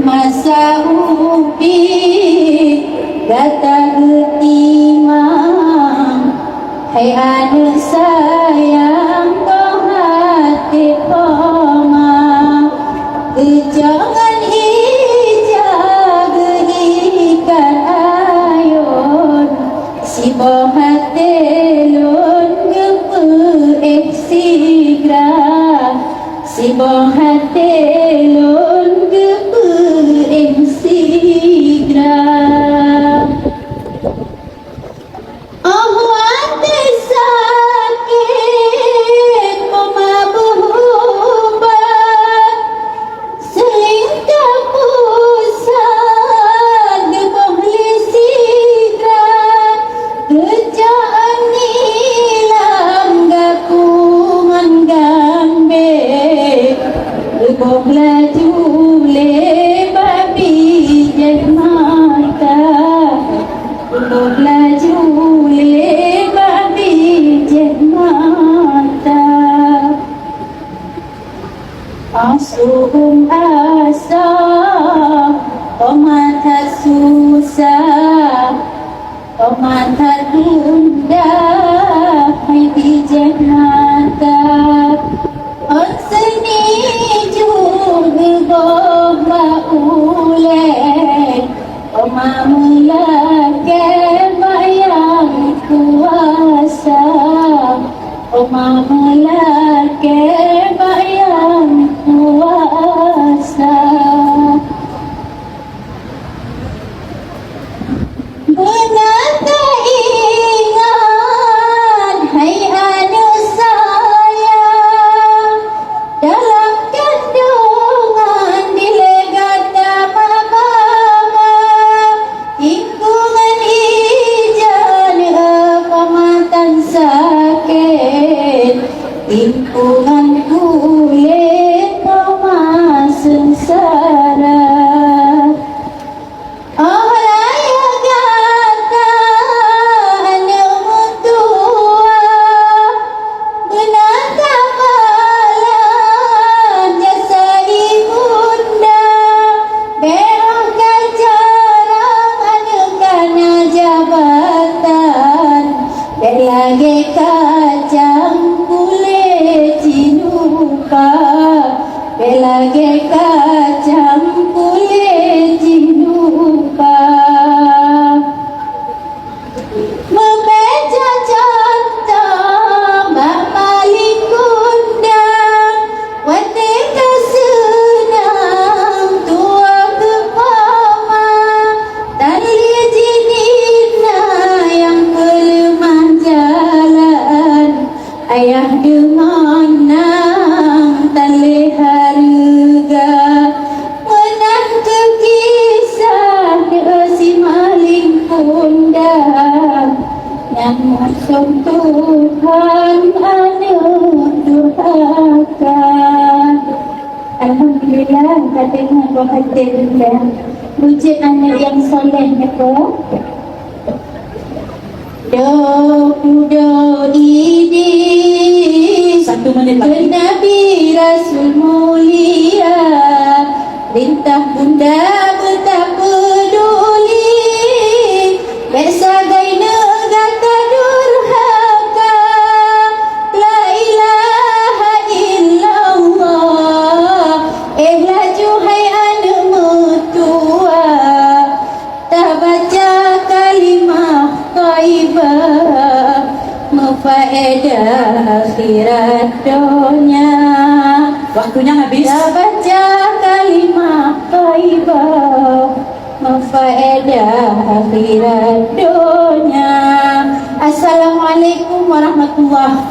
masa ubi gata getimang hai anak sayang kau hati koma jangan hijab ikan ayon si bohate lon gepe sigra si bohate lon gepe sigra laju le babi jemata laju le babi jemata asum asa omata susah omata tunda hai di jemata seni Melake bayang kuasa Benata ingat hai anak sayang dalam kandungan dilegata mama lingkungan ijan pematan sakit lingkungan kulit koma sengsara oh raya gata anak mutua benata malam jasa ibunda berong kajarang anak kana jabatan berlagi kacang belage kacang kulit jinupa membeja contoh mamali kundang watika senang tua kepama tali jinina yang kelemah jalan ayah dengan Tuhan anugerahkan. Alhamdulillah katanya bahagia wujud anak yang soleh itu. Do ini 1 menit Nabi Rasul mulia lintah bunda betapa peduli besagai negata durhaka la ilaha illallah laju hai anak mutua tak baca kalimah thaibah mufaedah akhirat dunia waktunya habis tak baca kalimah thaibah mufaedah akhirat dunia. Assalamualaikum warahmatullahi